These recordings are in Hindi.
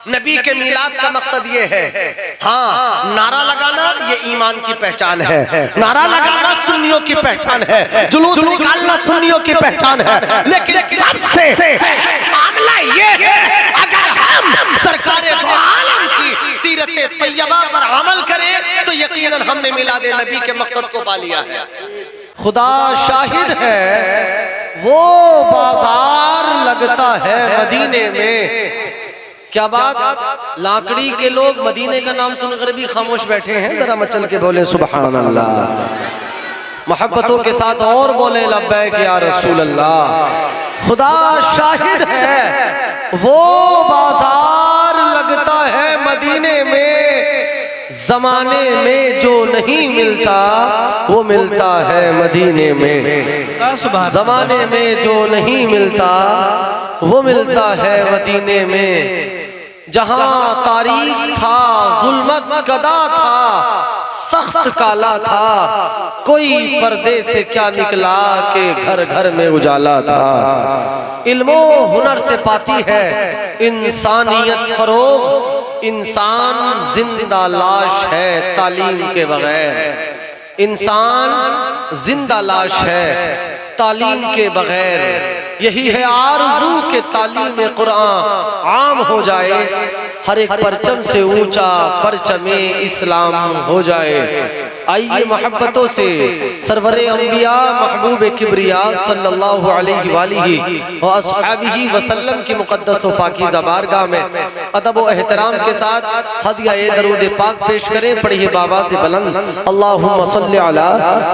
नबी के मिलाद का मकसद ये है, हाँ, नारा लगाना ये ईमान की पहचान है, नारा लगाना सुन्नियों की पहचान है, जुलूस निकालना सुन्नियों की पहचान है। लेकिन सबसे मामला ये है, अगर हम सरकारे दो आलम की सीरत तैयबा पर अमल करें तो यकीनन हमने मिलाद नबी के मकसद को पा लिया है। खुदा शाहिद है, वो बाजार लगता है मदीने में। क्या बात, लाकड़ी के लोग मदीने का नाम सुनकर भी खामोश बैठे हैं। जरा मचल के बोले सुभान अल्लाह, मोहब्बतों के साथ और बोले लब्बैक या रसूल अल्लाह। खुदा शाहिद है, वो बाजार लगता है मदीने में, जमाने में जो नहीं मिलता वो मिलता है मदीने में। जमाने में जो नहीं मिलता वो मिलता है मदीने में। जहां तारीख था, जुल्मत कदा था, सख्त काला था, कोई पर्दे से क्या निकला के घर घर में उजाला था। इल्मो हुनर से पाती है इंसानियत फरोग, इंसान जिंदा लाश है तालीम के बगैर। इंसान जिंदा लाश है तालीम के बगैर। यही है आरज़ू के तालीम कुरान आम हो जाए, हर एक परचम से ऊंचा परचमे इस्लाम हो जाए। आइए मोहब्बतों से सरवरे अंबिया महबूब किबरिया सल्लल्लाहु अलैहि व अस्हाबिही वसल्लम की मुक़द्दस व पाकीज़ा बारगाह में अदब व एहतराम के साथ हदिया दरूद पाक पेश करें। पढ़िए बाबा से बुलंद, अल्लाहुम्मा सल्लि अला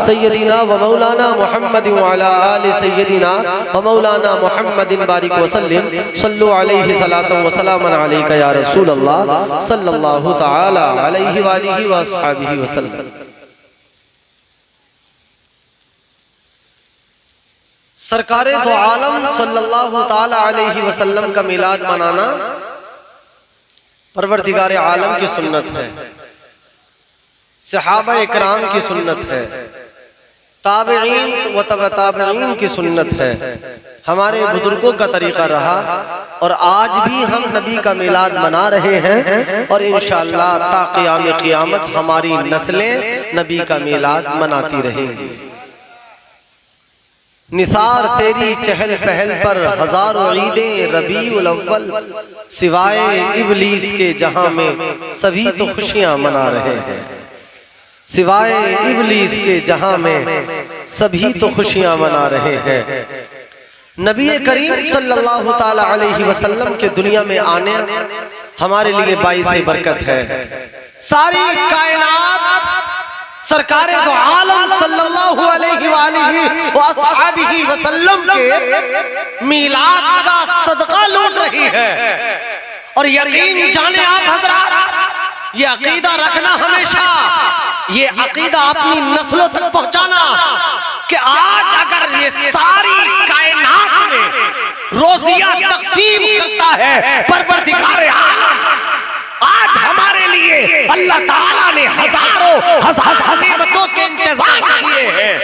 सय्यदिना व मौलाना मुहम्मद व अला आलि सय्यदिना व मौलाना मुहम्मदिन बारिक व सल्लिम, सल्लु अलैहि सलातन व सलामन अलैका या रसूल अल्लाह सल्लल्लाहु तआला अलैहि व आलिहि व अस्हाबिही वसल्लम। सरकारे दो आलम सल्लल्लाहु ताला अलैहि वसल्लम का मिलाद मनाना परवरदिगार आलम की सुन्नत है, सहाबा इकराम की सुन्नत है, ताबईन व तबअ ताबईन की सुन्नत है, हमारे बुजुर्गों का तरीका रहा और आज भी हम नबी का मिलाद मना रहे हैं और इंशाअल्लाह ता क़याम क़यामत हमारी नस्लें नबी का मिलाद मनाती रहेंगी। निसार तेरी चहल पहल पर हजारों ईदें रबीउल अव्वल, सिवाय इबलीस के जहां में सभी तो खुशियां मना रहे हैं। सिवाय इबलीस के जहां में सभी तो खुशियां मना रहे हैं। नबी करीम सल्लल्लाहु ताला अलैहि वसल्लम के दुनिया में आने हमारे लिए बाइसे बरकत है। सारी कायनात सरकारे दो आलम सल्लल्लाहु अलैहि व अस्हाबिही वसल्लम के मिलाद का सदका लूट रही है। और यकीन जाने आप हजरात, ये अकीदा रखना हमेशा, ये अकीदा अपनी नस्लों तक पहुंचाना कि आज अगर ये सारी कायनात में रोजियां तकसीम करता है परवरदिगार आलम, आज हमारे लिए अल्लाह ताला ने हजारों हजार नेमतों के इंतजाम किए हैं।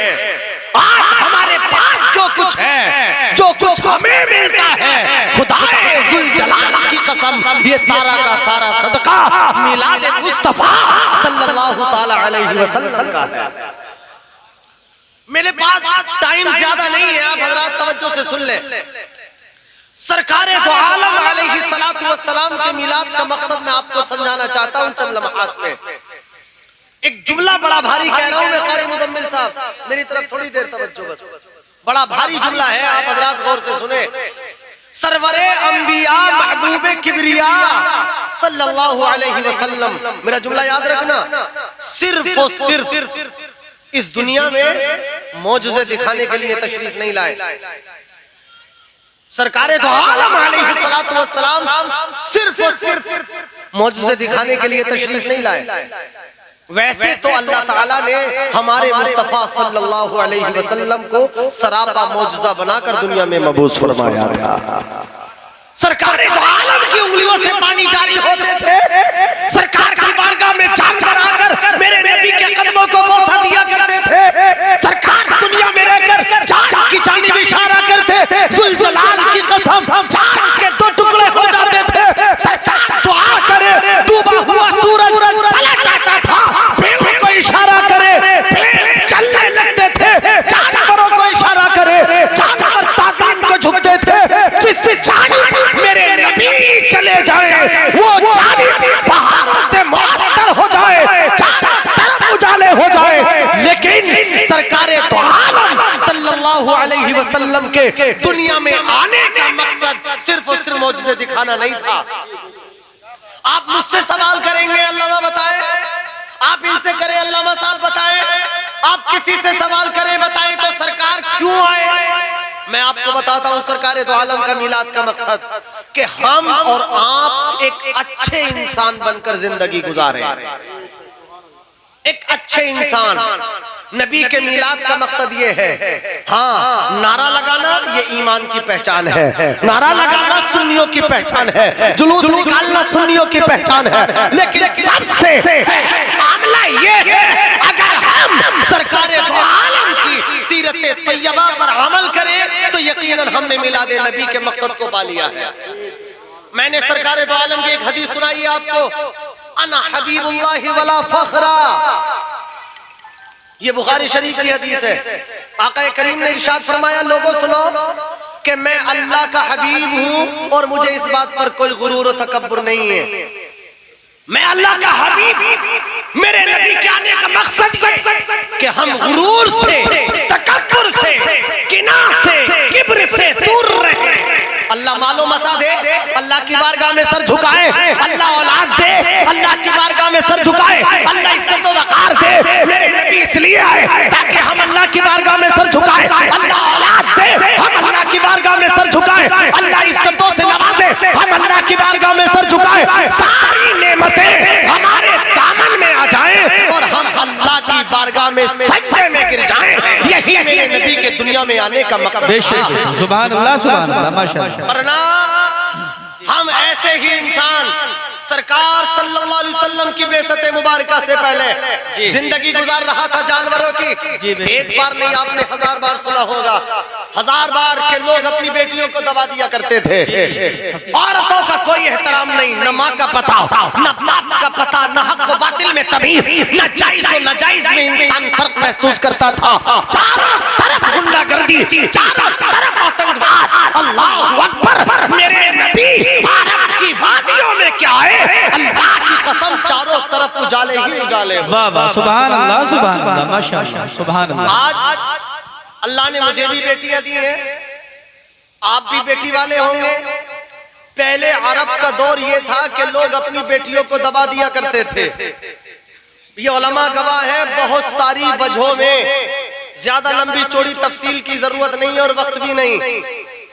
आज हमारे पास जो कुछ है, जो कुछ हमें मिलता है, खुदाए जुल जलाल की कसम, ये सारा का सारा सदका मिलाद मुस्तफा सल्लल्लाहु ताला अलैहि वसल्लम का है। मेरे पास टाइम ज्यादा नहीं है, आप हजरात तवज्जो से सुन ले। सरकारे दो आलम अलैहिस्सलातु वस्सलाम के मिलाद का मकसद मैं आपको समझाना चाहता हूं चंद लम्हात में। एक जुमला बड़ा भारी कह रहा हूं मैं, कारी मुदम्मिल साहब मेरी तरफ थोड़ी देर तवज्जो बस, बड़ा भारी जुमला है, आप हजरात गौर से सुने। सरवरे अंबिया महबूबे किबरिया सल्लल्लाहु अलैहि वसल्लम, मेरा जुमला याद रखना, सिर्फ और सिर्फ इस दुनिया में मौजूज़े दिखाने के लिए तशरीफ नहीं लाए। सरकारे दो आलम अलैहिस्सलातु वस्सलाम सिर्फ और सिर्फ मौजूज़े दिखाने के लिए तशरीफ नहीं लाए। वैसे तो अल्लाह ताला ने हमारे मुस्तफा सल्लल्लाहु अलैहि वसल्लम को सरापा मौजूज़ा बनाकर दुनिया में मबूस फरमाया था। सरकारे दो आलम की उंगलियों से पानी जारी होते थे, सरकार की बारगाह में जानवर आकर मेरे नबी के कदमों को बोसा दिया करते थे। सरकार दुनिया में रहकर जान की जानिब इशारा करते, जुल जलाल की कसम जान के दो टुकड़े हो जाते थे। सरकार जाए, वो जानी पहाड़ों से मुअत्तर हो जाए, चारों तरफ उजाले हो जाए, लेकिन सरकारे दो आलम सल्लल्लाहु अलैहि वसल्लम के दुनिया में आने का मकसद सिर्फ और सिर्फ मौजूज़े दिखाना नहीं था। आप मुझसे सवाल करेंगे अल्लामा बताए, आप इनसे करें अल्लामा साहब बताएं, आप किसी से सवाल करें बताएं तो सरकार क्यों आए। मैं आपको बताता हूं सरकारे दो आलम का मिलाद का मकसद कि हम और आप एक अच्छे इंसान बनकर जिंदगी गुजारें, एक अच्छे इंसान। नबी के मिलाद का मकसद ये है, हाँ नारा लगाना ये ईमान की पहचान है, नारा लगाना सुन्नियों की पहचान है, जुलूस निकालना सुन्नियों की पहचान है, लेकिन सबसे मामला ये है अगर हम सरकारे दो आलम की सीरत तैयबा पर अमल करें तो यकीनन हमने मिलाद नबी के मकसद को पा लिया है। मैंने सरकारे दो आलम की एक हदीस सुनाई आपको, अना हबीबुल्लाहि वला फखरा, ये बुखारी शरीफ की हदीस है। आका करीम ने इरशाद फरमाया, लोगों सुनो कि मैं अल्लाह का हबीब हूं और मुझे इस बात पर कोई गुरूर और तकब्बुर नहीं है। मैं अल्लाह का हबीब, मेरे नबी के आने का मकसद कि हम गुरूर से, तकब्बुर से, किना से, किब्र से दूर रहें। अल्लाह मालो मता दे, अल्लाह की बारगाह में सर झुकाए, अल्लाह औलाद दे, अल्लाह की बारगाह में सर झुकाए, अल्लाह इज्जत और वक़ार दे। मेरे नबी इसलिए आए ताकि हम अल्लाह की बारगाह में सर झुकाए, अल्लाह औलाद दे, हम अल्लाह की बारगाह में सर झुकाए, अल्लाह इज्जतों से नवाजे, हम अल्लाह की बारगाह में सर झुकाए, सारी नेमतें हमारे दामन में आ जाएं और हम अल्लाह की बारगाह में सजदे में गिर जाएं। यही मेरे नबी के दुनिया में आने का मकसद था। सुभान अल्लाह, सुभान अल्लाह, माशाअल्लाह। वरना हम ऐसे ही इंसान सरकार सल्लल्लाहु अलैहि वसल्लम की बेइज्जत मुबारका से पहले जिंदगी गुजार रहा था जानवरों की। एक बार नहीं आपने 1000 बार सुना होगा, 1000 बार के लोग अपनी बेटियों को दबा दिया करते थे। औरतों का कोई एहतराम नहीं, न माँ का पता, न बाप का पता, न हक व बातिल में तमीज, न जायज और नाजायज में इंसान फर्क महसूस करता था। चारों तरफ गुंडागर्दी, चारों तरफ आतंकवाद। अल्लाह अकबर, मेरे नबी अरब की वादियों में क्या है, अल्लाह की कसम चारों तरफ उजाले ही उजाले। वाह वाह, सुभान अल्लाह, सुभान अल्लाह, माशाअल्लाह, सुभान अल्लाह। आज अल्लाह ने मुझे भी बेटियां दी हैं, आप भी बेटी वाले होंगे। पहले अरब का दौर ये था कि लोग अपनी बेटियों को दबा दिया करते थे। ये उलमा गवाह है, बहुत सारी वजहों में, ज्यादा लंबी चौड़ी तफसील की जरूरत नहीं और वक्त भी नहीं।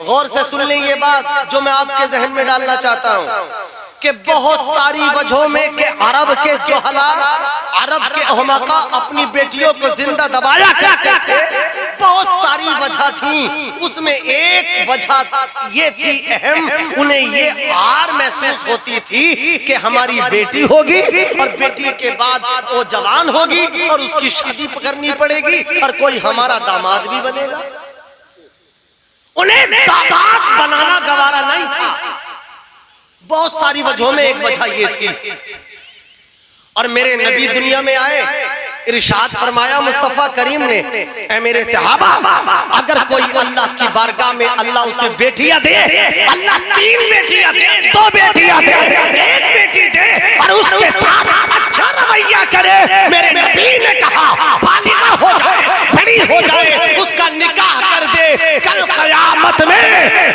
गौर से सुन लें ये बात जो मैं आपके जहन में डालना चाहता हूँ कि बहुत सारी वजहों में कि अरब के जोहला, अरब के अहमका अपनी बेटियों को जिंदा दबाया करते थे। बहुत सारी वजह थी, उसमें एक वजह ये थी अहम, उन्हें ये आर महसूस होती थी कि हमारी बेटी होगी और बेटी के बाद वो जवान होगी और उसकी शादी करनी पड़ेगी और कोई हमारा दामाद भी बनेगा। उन्हें दामाद बनाना गवारा नहीं था। बहुत सारी वजहों में एक वजह ये थी। और मेरे नबी दुनिया में आए, इरशाद फरमाया मुस्तफा करीम ने, ऐ मेरे सहाबा, अगर कोई अल्लाह की बारगाह में अल्लाह उसे बेटियां दे, अल्लाह 3 बेटियां दे, 2 बेटियां दे, 1 बेटी दे और उसके साथ अच्छा रवैया करे, मेरे नबी ने कहा बालिगा हो जाए, बड़ी हो जाए, उसका निकाह कर दे, कल कयामत में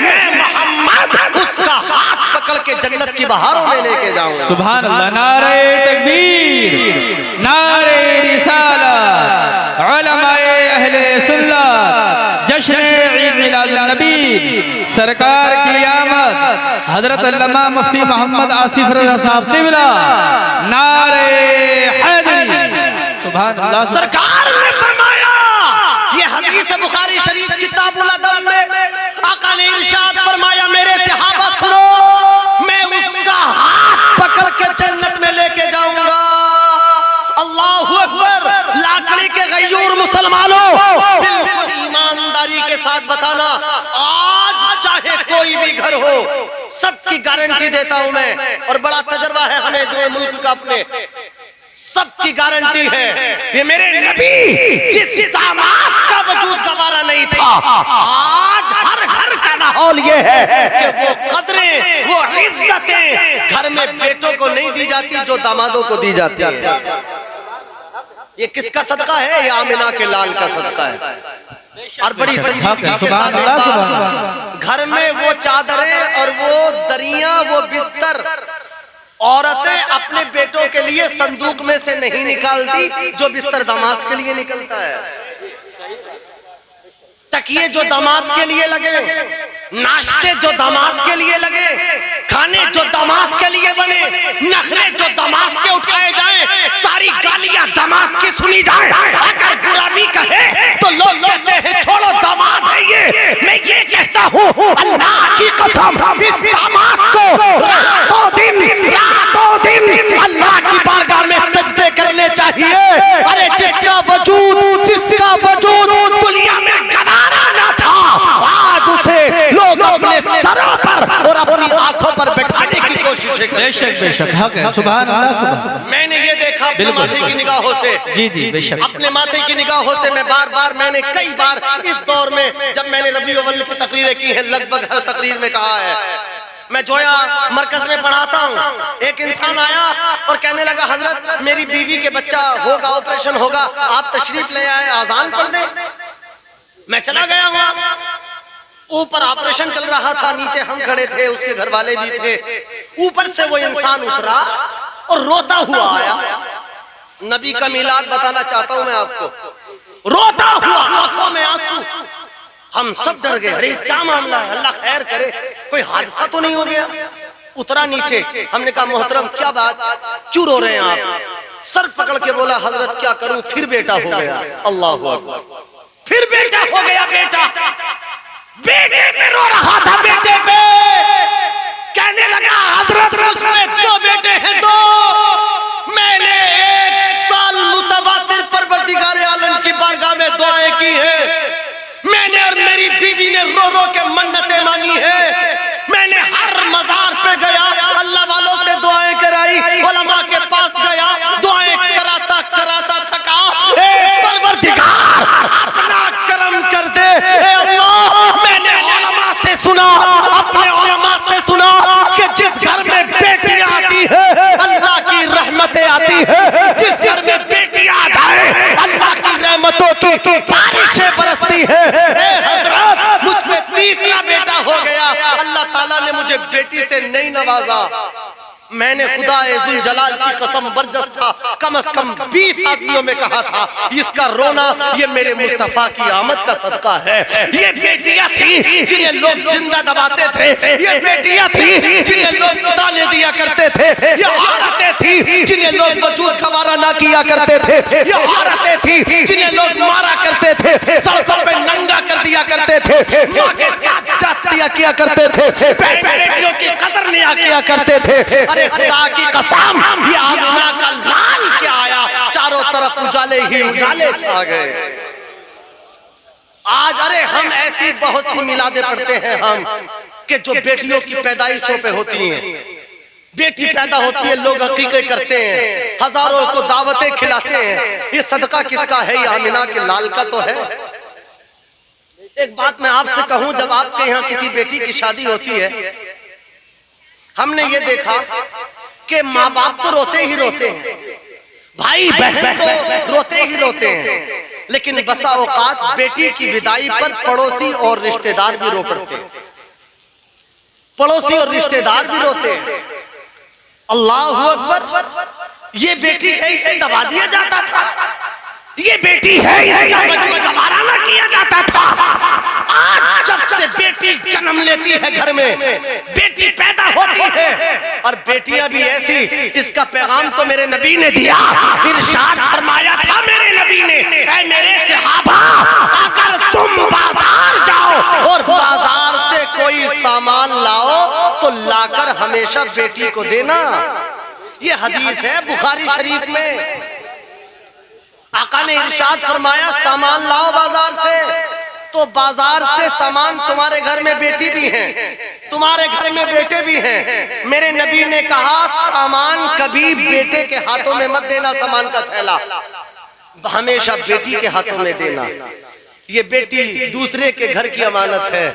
मैं मोहम्मद उसका हाथ पकड़ के जन्नत की बहारों में लेके जाऊंगा। सुभान अल्लाह, नारे तकबीर, नारे रिसालत, उलमाए अहले सुन्नत, जश्न ईद मिलादुन नबी, सरकार की आमद, हजरत अल्लामा मुफ्ती मोहम्मद आसिफ रज़ा साहब क़िबला, नारे हैदरी। सुभान अल्लाह। सरकार ने फरमाया, ये हदीस बुखारी शरीफ किताबुल अदब में आका ने इरशाद फरमाया, मेरे सहाबा सुनो, मैं उसका हाथ पकड़ के जन्नत में लेके जाऊंगा। अल्लाहु अकबर। लाकड़ी के गयूर मुसलमानों, बिल्कुल ईमानदारी के साथ बताना, आज चाहे कोई भी घर हो, सबकी गारंटी देता हूं मैं, और बड़ा तजर्बा है हमें दो मुल्क का, अपने सबकी गारंटी है। ये मेरे नबी जिस दामाद का वजूद गवारा नहीं था, आज हर घर घर का माहौल ये है कि वो कदरें, वो इज्जतें घर में बेटों को नहीं दी जाती जो दामादों को दी जाती है। ये किसका सदका है? ये आमिना के लाल का सदका है। और बड़ी संजीदगी के साथ एक बात, घर में वो चादरें और वो दरियां, वो बिस्तर औरतें अपने बेटों के लिए संदूक में से नहीं निकालती जो बिस्तर दामाद के लिए निकलता है। तकिए जो दामाद के लिए लगे, नाश्ते जो दामाद के लिए लगे, खाने जो दामाद के लिए बने, नखरे जो दामाद के उठाए जाएं, सारी गालियां दामाद की सुनी जाए। अगर बुरा भी कहे तो लोग कहते हैं छोड़ो दामाद है ये। मैं ये कहता हूँ अल्लाह की कसम, इस दामाद को रातों दिन अल्लाह की बारगाह में सजदे करने चाहिए। अरे जिसका वजूद दुनिया में गवारा न था, आज उसे लोग अपने सरों पर और अपनी आंखों पर बैठाने की कोशिश करें। बेशक हक है। सुभान अल्लाह, सुभान। मैंने ये देखा अपने माथे की निगाहों से। जी बेशक। अपने माथे की निगाहों से मैं बार मैंने कई बार इस दौर में जब मैंने रबीउल अव्वल की तकरीरें की है, लगभग हर तकरीर में कहा है, मैं जोया मरकज में पढ़ाता हूँ, एक इंसान आया और कहने लगा हजरत मेरी बीवी के बच्चा होगा, ऑपरेशन होगा, आप तशरीफ ले आए, आजान पढ़ दें। मैं चला गया वहां, ऊपर ऑपरेशन चल रहा था, नीचे हम खड़े थे, उसके घर वाले भी थे। ऊपर से वो इंसान उतरा और रोता हुआ आया। नबी का मिलाद बताना चाहता हूं मैं आपको, रोता हुआ, आंखों में आंसू। हम सब डर गए, अरे क्या मामला है, अल्लाह खैर करे, कोई हादसा तो नहीं हो गया। उतरा नीचे, हमने कहा मोहतरम क्या बात, क्यों रो रहे हैं आप? सर पकड़ के बोला हजरत क्या करूं, फिर बेटा हो गया। अल्लाह अकबर, फिर बेटा हो गया। बेटे पे रो रहा था, बेटे पे। कहने लगा हजरत मुझमें 2 बेटे हैं, 2। मैंने 1 साल मुतवातिर परवरदिगार आलम की बारगाह में दुआएं की है। मैंने और मेरी बीवी ने रो के मन्नतें मांगी है। मैंने हर मजार पे गया, अल्लाह वालों से दुआएं कराई, उलमा के पास गया, दुआएं कराता थका। परवरदिगार अपना करम कर दे। अल्लाह, मैंने उलमा से सुना, अपने उलमा से सुना कि जिस घर में बेटियां आती है अल्लाह की रहमतें आती है। जिस घर में बेटियां आ जाए अल्लाह की रहमतों की बारिशें बरसती है। हजरत मुझ पे 3रा बेटा हो गया। अल्लाह ताला ने मुझे बेटी से नहीं नवाजा। मैंने खुदा जुल जलाल की कसम बरजस था, कम से कम 20 आदमियों में कहा था इसका रोना ये मेरे मुस्तफा की आमद का सदका है। ये बेटियां थी जिन्हें लोग जिंदा दबाते थे, ये बेटियां थी जिन्हें लोग ताने दिया करते थे, ये औरतें थी जिन्हें लोग वजूद गवारा ना किया करते थे, ये औरतें थी जिन्हें लोग मारा करते थे, सड़कों पे नंगा कर दिया करते थे, माँ के साथ दिया किया करते थे, बेटियों की कदर नहीं किया करते थे। अरे खुदा की कसम, ये आमिना का लाल क्या आया, चारों तरफ उजाले ही उजाले छा गए। आज अरे हम ऐसी बहुत सी मिलादे पढ़ते हैं हम कि जो बेटियों की पैदाइशों पे होती हैं। बेटी पैदा होती है, लोग अकीके करते हैं, हजारों को दावतें खिलाते हैं। ये सदका किसका है? ये आमिना के लाल का तो है। एक बात मैं आपसे कहूं, जब आपके यहाँ किसी बेटी की शादी होती है, हमने ये देखा कि माँ बाप तो रोते ही रोते हैं, भाई बहन तो रोते ही रोते हैं, लेकिन बसा औकात बेटी की विदाई पर पड़ोसी और रिश्तेदार भी रो पड़ते हैं। पड़ोसी और रिश्तेदार भी रोते हैं। अल्लाह अकबर, ये बेटी है इसे दबा दिया जाता था, ये बेटी है इसका वजूद गवारा ना किया जाता था। आज जब से बेटी जन्म लेती है घर में, बेटी पैदा होती है, और बेटियां भी ऐसी, इसका पैगाम तो मेरे नबी ने दिया, इरशाद फरमाया था मेरे नबी ने, ऐ मेरे सहाबा, अगर तुम बाजार जाओ और बाजार से कोई सामान लाओ तो लाकर हमेशा बेटी को देना। ये हदीस है बुखारी शरीफ में। आका ने इरशाद फरमाया सामान लाओ बाजार से, तो बाजार से सामान तुम्हारे घर में बेटी भी है, तुम्हारे घर में बेटे भी हैं। मेरे नबी ने कहा सामान कभी बेटे के हाथों में मत देना, सामान का थैला हमेशा बेटी के हाथों में देना। ये बेटी दूसरे के घर की अमानत है।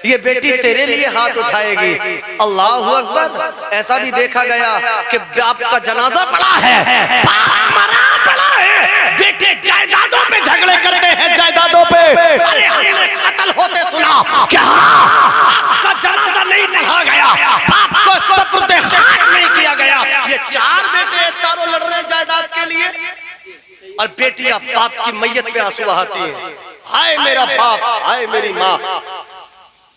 ये बेटी तेरे लिए हाथ उठाएगी। अल्लाह अकबर। ऐसा भी देखा गया कि बाप का जनाजा पड़ा है, बाप मरा पड़ा है, बेटे जायदादों पे झगड़े करते हैं, जायदादों पे। अरे हमने कत्ल होते सुना, क्या आपका जनाजा नहीं पढ़ा गया, बाप को सपुर्दे खाक नहीं किया गया। ये चार बेटे चारों लड़ रहे हैं जायदाद के लिए, और बेटियां बाप की मैयत पे आंसू बहाती हैं, हाय मेरा बाप, हाय मेरी माँ।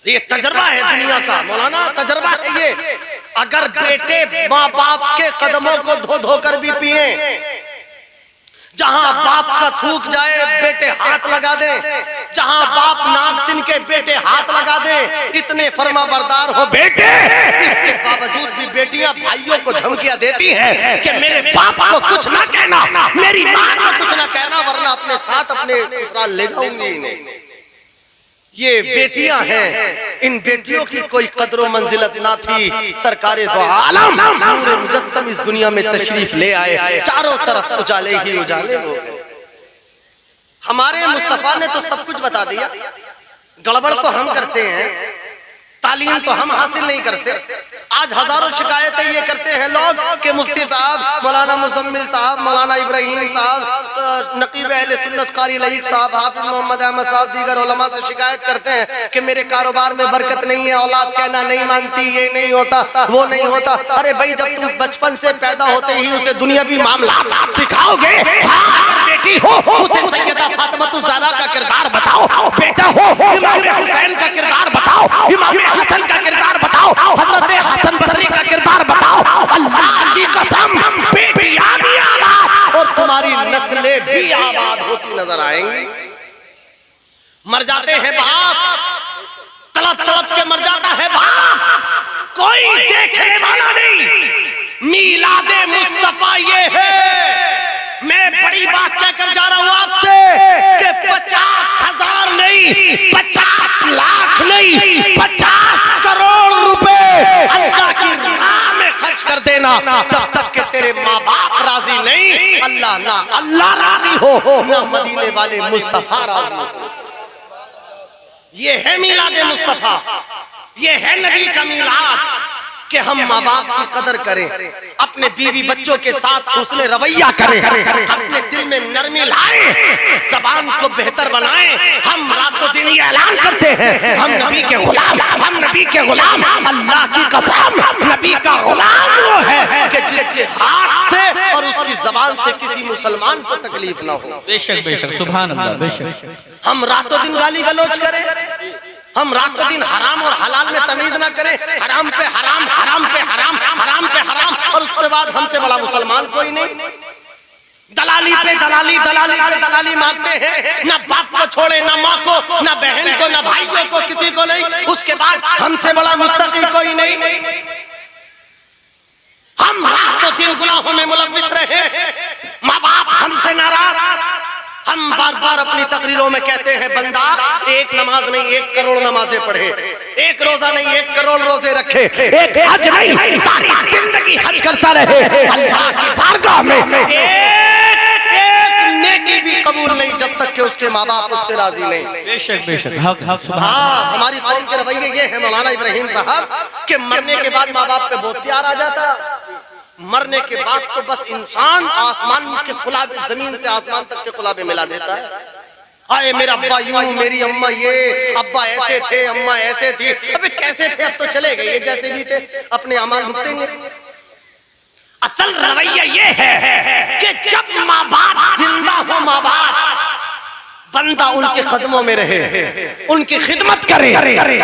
ये तजर्बा है दुनिया का मौलाना, तजर्बा है ये। अगर बेटे माँ बाप के कदमों को धो धो कर भी पिए, जहां बाप का थूक जाए बेटे हाथ लगा दे, जहां बाप नाक सिन के बेटे हाथ लगा दे, इतने फर्मा बरदार हो बेटे, इसके बावजूद भी बेटियां भाइयों को धमकियां देती हैं कि मेरे बाप को कुछ ना कहना, मेरी माँ को कुछ ना कहना, वरना अपने साथ अपने ससुराल ले जाऊंगी इन्हें। ये बेटियां हैं, इन बेटियों की कोई कदर मंजिलत ना थी। सरकारे दो आलम नूरे मुजस्सम इस दुनिया में तशरीफ ले आए, चारों तरफ उजाले ही उजाले हो गए। हमारे मुस्तफा ने तो सब कुछ बता दिया, गड़बड़ तो हम करते हैं, तालीम तो हम हासिल नहीं करते। आज हजारों शिकायतें ये करते हैं लोग कि मुफ्ती साहब, मौलाना मुजम्मिल साहब, मौलाना इब्राहिम साहब, नकीब अहले सुन्नत कारी लईक साहब, हाफिज मोहम्मद अहमद साहब, दीगर उलमा से शिकायत करते हैं कि मेरे कारोबार में बरकत नहीं है, औलाद कहना नहीं मानती, ये नहीं होता, वो नहीं होता। अरे भाई, जब तुम बचपन से पैदा होते ही उसे दुनियावी मामला सिखाओगे, अगर बेटी हो उसे सैयदा फातिमा ज़हरा का किरदार बताओ, बेटा हो इमाम हुसैन का किरदार बताओ, इमाम हसन का किरदार बताओ, हजरत हसन बसरी का किरदार बताओ। अल्लाह की कसम, बेटियां भी आबाद और तुम्हारी नस्लें भी आबाद होती नजर आएंगी। मर जाते हैं बाप, तड़प तड़प के मर जाता है बाप, कोई देखने वाला नहीं। मीलादे मुस्तफा ये है। मैं बड़ी बात कहकर जा रहा हूं आपसे कि 50,000 नहीं, 50 लाख नहीं, 50 करोड़ रुपए अल्लाह की राह में खर्च कर देना, जब तक कि तेरे माँ बाप राजी नहीं, अल्लाह राजी हो ना मदीने वाले मुस्तफा राजी हो। ये है मीलादे मुस्तफा, ये है नबी का मीलाद कि हम माँ बाप की कदर करें, अपने बीवी बच्चों के साथ हुस्न रवैया करें, अपने दिल में नरमी लाएं, ज़बान को बेहतर बनाएं। हम रातों दिन ये ऐलान करते हैं, हम नबी के गुलाम, हम नबी के गुलाम। अल्लाह की कसम, नबी का गुलाम वो है कि जिसके हाथ से और उसकी ज़बान से किसी मुसलमान को तकलीफ ना हो। बेशक बेशक, सुभान अल्लाह, बेशक। हम रातों दिन गाली गलौज करें, हम रातों दिन हराम और हलाल में तमीज ना करें, हराम पे हराम, हराम पे हराम, हराम पे हराम, और उसके बाद हमसे बड़ा मुसलमान कोई नहीं। दलाली पे दलाली, दलाली पे दलाली मारते हैं, ना बाप को छोड़े, ना माँ को, ना बहन को, ना भाइयों को, किसी को नहीं। उसके बाद हमसे बड़ा मुत्तकी कोई नहीं। हम रातों दिन गुनाहों में मुलव्विस रहे, माँ बाप हमसे नाराज। हम बार बार अपनी तकरीरों में कहते हैं, बंदा एक नमाज नहीं 1 करोड़ नमाजें पढ़े, एक रोजा नहीं 1 करोड़ रोजे रखे, एक हज नहीं सारी जिंदगी हज करता रहे, अल्लाह की बारगाह में एक नेकी भी कबूल नहीं जब तक कि उसके माँ बाप उससे राजी नहीं। बेशक बेशक, हाँ, हमारी कौम के रवैये ये है मौलाना इब्राहिम साहब कि मरने के बाद माँ बाप पे बहुत प्यार आ जाता, मरने के बाद तो बस इंसान आसमान के खुलाबे, जमीन से आसमान तक के खुलाबे मिला देता है। हाय मेरा अब्बा यूं, मेरी अम्मा ये, अब्बा ऐसे थे, अम्मा ऐसे थी। अबे कैसे थे, अब तो चले गए, ये जैसे भी थे अपने अमाल भुगतेंगे। असल रवैया ये है कि जब माँ बाप जिंदा हो, माँ बाप, बंदा उनके कदमों में रहे, उनकी खिदमत करे।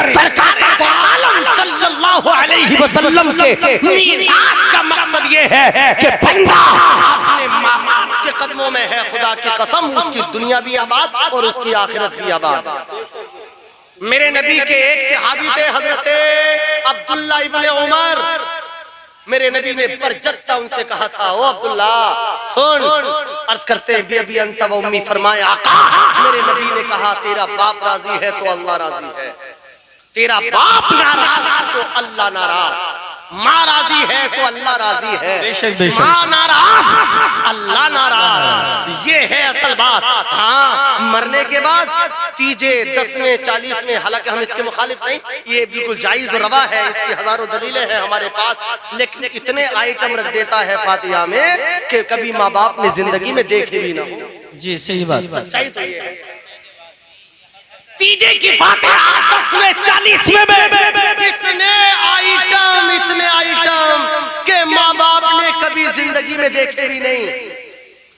सरकार दो आलम सल्लल्लाहु अलैहि वसल्लम के मीलाद का मकसद ये है कि बंदा अपने माँ बाप के कदमों में है। खुदा की कसम, उसकी दुनिया भी आबाद और उसकी आखिरत भी आबाद। मेरे नबी के एक सहाबी थे, हजरत अब्दुल्ला इब्ने उमर। मेरे नबी ने बरजस्ता उनसे कहा था, ओ अब्दुल्ला सुन, अर्ज करते हैं बेबी अंत व उम्मी, फरमाया आका, मेरे नबी ने कहा तेरा बाप राजी है तो अल्लाह राजी है, तेरा बाप नाराज तो अल्लाह नाराज, माँ राजी है तो अल्लाह राजी है, बेशक बेशक, माँ नाराज अल्लाह नाराज, ये है असल बात। हाँ, मरने के बाद तीजे 10वें 40वें, हालांकि हम इसके मुखालिफ नहीं, ये बिल्कुल जायज और रवा है, इसकी हजारों दलीलें हैं हमारे पास, लेकिन इतने आइटम रख देता है फातिहा में कि कभी माँ बाप ने जिंदगी में देखे भी ना हो। जी सही बात। सच्चाई तो ये है। तीजे की फातिहा 10वें 40वें में इतने आइटम के माँ बाप ने कभी जिंदगी में देखे भी नहीं।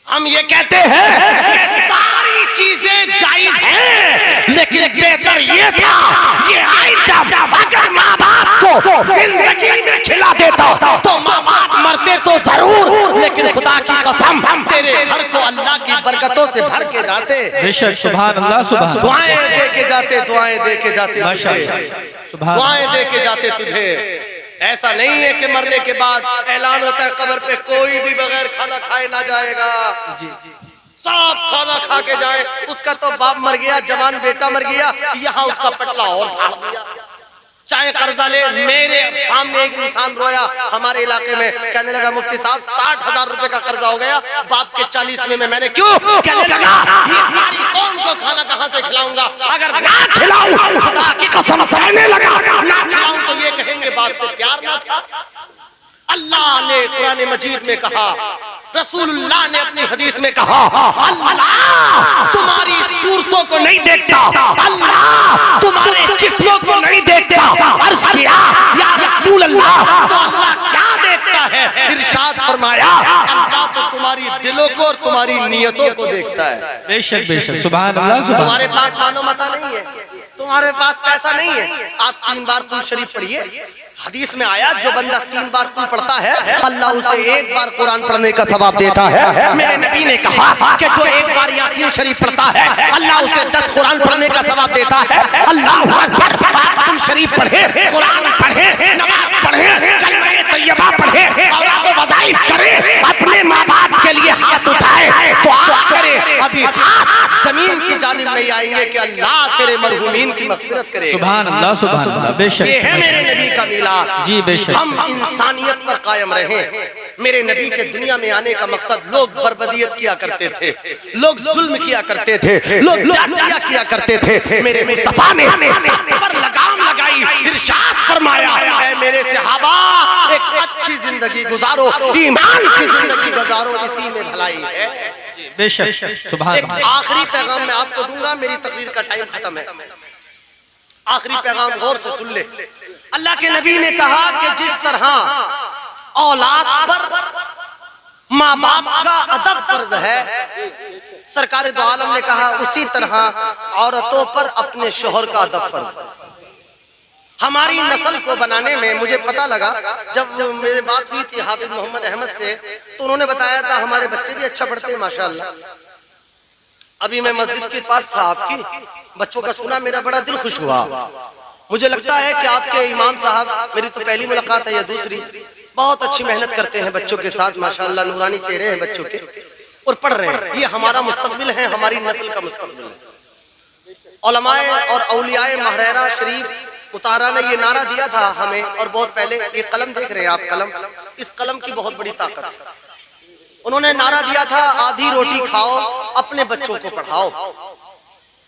हम ये कहते हैं ये सारी चीजें जायज हैं, लेकिन बेहतर ये था ये आइटम अगर माँ बाप को जिंदगी में खिला देता तो माँ बाप मरते तो जरूर, लेकिन खुदा की कसम तेरे घर को अल्लाह की बरकतों से भर के जाते। बेशक सुभान अल्लाह सुभान। दुआएं दे के जाते, दुआएं दे के जाते, माशाअल्लाह दुआएं दे के जाते तुझे। ऐसा नहीं है कि मरने के बाद ऐलान होता है कब्र पे कोई भी बगैर खाना खाए ना जाएगा, सब खाना खा के जाए। उसका तो बाप मर गया, जवान बेटा मर गया, यहाँ उसका पटला और फाड़ दिया। चाहे कर्जा ले, मेरे सामने एक इंसान रोया हमारे इलाके में, कहने लगा मुफ्ती साहब 60,000 रुपए का कर्जा हो गया बाप के 40वें में। मैंने क्यों? कहने लगा ये सारी कौम को खाना कहाँ से खिलाऊंगा, अगर ना खिलाऊं खुदा की कसम, कहने लगा ना खिलाऊं तो ये कहेंगे बाप से प्यार ना था। अल्लाह ने कुरान मजीद में कहा, रसूलुल्लाह ने अपनी हदीस में कहा, अल्लाह तुम्हारी सूरतों को नहीं देखता, अल्लाह तुम्हारे जिस्मों को नहीं देखता। अर्ज किया या रसूल अल्लाह तो अल्लाह क्या देखता है? इरशाद फरमाया अल्लाह तो तुम्हारी दिलों को और तुम्हारी नियतों को देखता है। बेशक बेशक सुभान अल्लाह सुभान। तुम्हारे पास मानो मता नहीं है, तुम्हारे पास पैसा नहीं है, आप 3 बार कुल शरीफ पढ़िए। हदीस में आया जो बंदा 3 बार कुल पढ़ता है अल्लाह उसे 1 बार कुरान पढ़ने का सवाब देता है। मेरे नबी ने कहा कि जो 1 बार यासीन शरीफ पढ़ता है अल्लाह उसे 10 कुरान पढ़ने का सवाब देता है। अल्लाह अकबर। आप कुल शरीफ पढ़े, कुरान पढ़े, नमाज पढ़े, कलमा तैयबा पढ़े, औराद व वज़ाइफ करे, अपने माँ बाप के लिए हाथ उठाए तो आप करे, अभी हाथ जमीन की जानिब नहीं आएंगे कि अल्लाह तेरे मरहूमीन की मग़फ़िरत करे। सुभान अल्लाह सुभान अल्लाह। बेशक ये है मेरे नबी का मिलाद। जी बेशक। हम इंसानियत पर कायम रहें। मेरे नबी के दुनिया में आने का मकसद, लोग बर्बदियत किया करते थे, लोग जुल्म किया करते थे, लोग ज़्यादतियाँ किया करते थे। मेरे मुस्तफा ने सब पर लगाम लगाई, इरशाद फरमाया ऐ मेरे सहाबा एक अच्छी जिंदगी गुजारो, ईमान की जिंदगी गुजारो, इसी में भलाई है। बेशक सुभान। एक आखिरी पैगाम मैं आपको दूंगा, मेरी तकरीर का टाइम खत्म है। आखिरी पैगाम गौर से सुन ले। अल्लाह के नबी ने कहा कि जिस तरह औलाद पर माँ बाप का अदब फर्ज है, सरकार दो आलम ने कहा उसी तरह औरतों पर अपने शोहर का अदब फर्ज। हमारी नस्ल को बनाने में मुझे पता लगा, जब मेरी बात हुई थी हाफिज मोहम्मद अहमद से, तो उन्होंने बताया था हमारे बच्चे भी अच्छा पढ़ते हैं माशाअल्लाह। अभी मैं मस्जिद के पास था आपकी, बच्चों का सुना, मेरा बड़ा दिल खुश हुआ। मुझे लगता है कि आपके इमाम साहब, मेरी तो पहली मुलाकात है या दूसरी, बहुत अच्छी मेहनत करते हैं बच्चों के साथ माशाअल्लाह, नूरानी चेहरे हैं बच्चों के और पढ़ रहे हैं। ये हमारा मुस्तकबिल है, हमारी नस्ल का मुस्तकबिल है। उलमाए और औलियाए महरेरा शरीफ मुतारा ने ये नारा दिया था हमें, और बहुत पहले, ये कलम देख रहे हैं आप, कलम, इस कलम की बहुत बड़ी ताकत है। उन्होंने नारा दिया था आधी रोटी खाओ, अपने बच्चों को पढ़ाओ।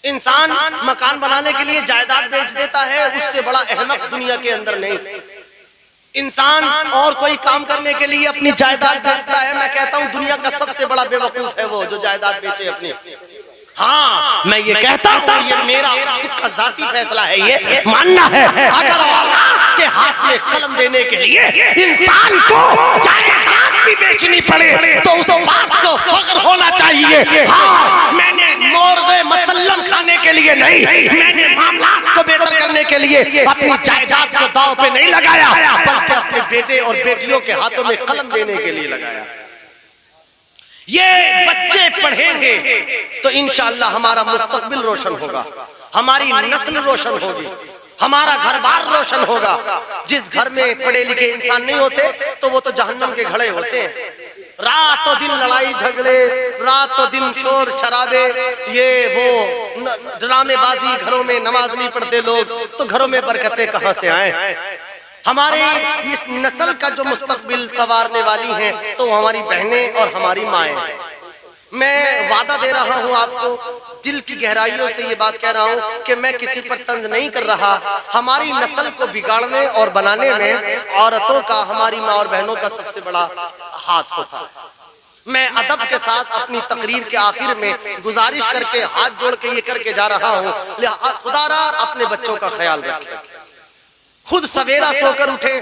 इंसान मकान बनाने के लिए जायदाद बेच देता है, उससे बड़ा अहमक दुनिया के अंदर नहीं। इंसान और कोई काम करने के लिए अपनी जायदाद बेचता है, मैं कहता हूँ दुनिया का सबसे बड़ा बेवकूफ है वो जो जायदाद बेचे अपनी। हाँ, मैं ये कहता हूँ, ये मेरा खुद का जाती फैसला है, ये मानना है अगर औलाद के हाथ में कलम देने के लिए इंसान को जायदाद भी बेचनी पड़े तो उस बात को फख्र होना चाहिए। हाँ, मैंने मोर्गे मसल्लम खाने के लिए नहीं, मैंने मामलात को बेहतर करने के लिए अपनी जायदाद को दांव पे नहीं लगाया, बल्कि अपने बेटे और बेटियों के हाथों में कलम देने के लिए लगाया। ये बच्चे पढ़ेंगे तो इंशाअल्लाह हमारा मुस्तकबिल रोशन होगा, हमारी नस्ल रोशन होगी, हमारा घर बार रोशन होगा। जिस घर में पढ़े लिखे इंसान नहीं होते तो वो तो जहन्नम के घड़े होते हैं। रातों दिन लड़ाई झगड़े, रातों दिन शोर शराबे, ये वो ड्रामेबाजी, घरों में नमाज नहीं पढ़ते लोग, तो घरों में बरकतें कहां से आए? हमारे इस नस्ल का जो मुस्तकबिल संवारने वाली हैं तो हमारी बहनें और हमारी माएं। मैं वादा दे रहा हूं आपको, दिल की गहराइयों से ये बात कह रहा हूँ कि मैं किसी पर तंज नहीं कर रहा। हमारी नस्ल को बिगाड़ने और बनाने में औरतों का, हमारी माँ और बहनों का सबसे बड़ा हाथ होता है। मैं अदब के साथ अपनी तकरीर के आखिर में गुजारिश करके, हाथ जोड़ के ये करके जा रहा हूँ, खुदारा अपने बच्चों का ख्याल रखें। खुद सवेरा सोकर उठे,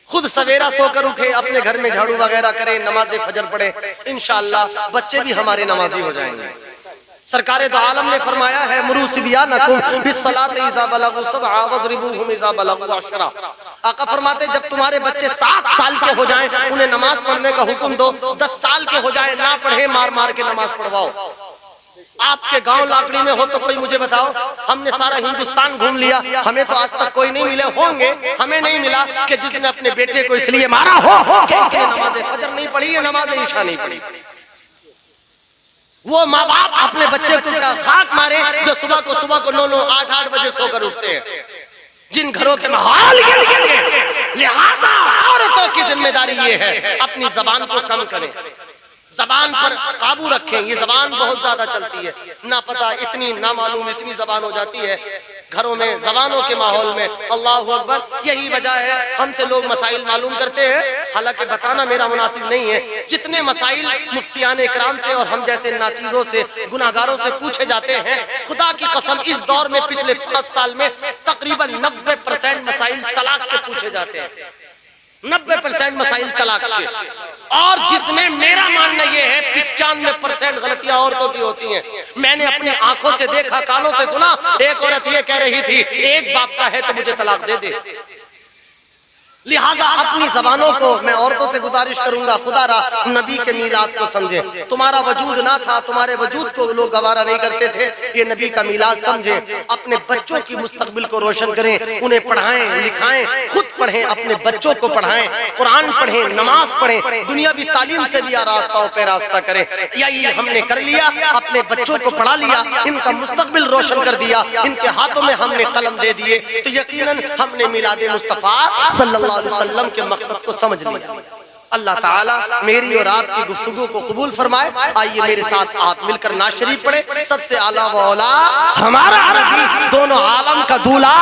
खुद सवेरा सोकर उठे, अपने घर में झाड़ू वगैरह करें, नमाज फजर पढ़े, इंशाअल्लाह बच्चे भी हमारे नमाजी हो जाएंगे। सरकारे दो आलम ने फरमाया है, मुरू सिबियानकुम बिस्सलाति इज़ा बलगू सबअ वज़रिबूहुम इज़ा बलगू अशरा। आका फरमाते जब तुम्हारे बच्चे 7 साल के हो जाएं, उन्हें नमाज पढ़ने का हुक्म दो। 10 साल के हो जाएं, ना पढ़े, मार मार के नमाज पढ़वाओ। आपके गांव लाकड़ी में हो तो कोई मुझे बताओ। हमने सारा हिंदुस्तान घूम लिया, हमें तो आज तक कोई नहीं मिले होंगे, हमें नहीं मिला कि जिसने अपने बेटे को इसलिए मारा हो कि इसने नमाज फजर नहीं पढ़ी है, नमाज ईशा नहीं पढ़ी। वो माँ बाप अपने बच्चे को खाक मारे जो सुबह को 9-9, 8-8 बजे सोकर उठते हैं, जिन घरों के माहौल लिहाजा औरतों की जिम्मेदारी ये है अपनी जबान को कम करें, जबान पर काबू रखें। ये जबान बहुत ज्यादा चलती है, ना पता इतनी ना मालूम इतनी जबान हो जाती है घरों में, जबानों के माहौल में। अल्लाहु अकबर। यही वजह है हमसे लोग मसाइल मालूम करते हैं, हालांकि बताना मेरा मुनासिब नहीं है। जितने मसाइल मुफ्तियान इकराम से और हम जैसे नाचीजों से, गुनाहगारों से पूछे जाते हैं, खुदा की कसम इस दौर में पिछले 5 साल में तकरीबन 90% मसाइल तलाक के पूछे जाते हैं। 90% मसाइल तलाक के, और जिसमें मेरा मानना यह है 95% गलतियां औरतों की होती हैं। मैंने अपनी आंखों से देखा, कानों से सुना, एक औरत ये कह रही थी, एक बाप का है तो मुझे तलाक दे दे। लिहाजा अपनी जबानों को मैं औरतों से गुजारिश करूंगा, खुदारा नबी के मीलाद को समझे। तुम्हारा वजूद ना था, तुम्हारे वजूद को लोग गवारा नहीं करते थे, ये नबी का मीलाद समझे। अपने बच्चों की मुस्तकबिल को रोशन करें, उन्हें पढ़ाएं लिखाएं, खुद पढ़ें, अपने बच्चों को पढ़ाएं, कुरान पढ़ें, नमाज पढ़ें, दुनियावी तालीम से भी आरास्ता पे रास्ता करें। यही हमने कर लिया, अपने बच्चों को पढ़ा लिया, इनका मुस्तकबिल रोशन कर दिया, इनके हाथों में हमने कलम दे दिए, तो यकीनन हमने मिलाद मुस्तफा सल्लल्लाहु अलैहि वसल्लम के मकसद को समझ लिया। अल्लाह ताला मेरी और आपकी गुफ्तगू को कबूल फरमाए। आइए मेरे साथ आप मिलकर नात शरीफ पढ़े। सबसे आला व औला हमारा नबी, दोनों आलम का दूल्हा।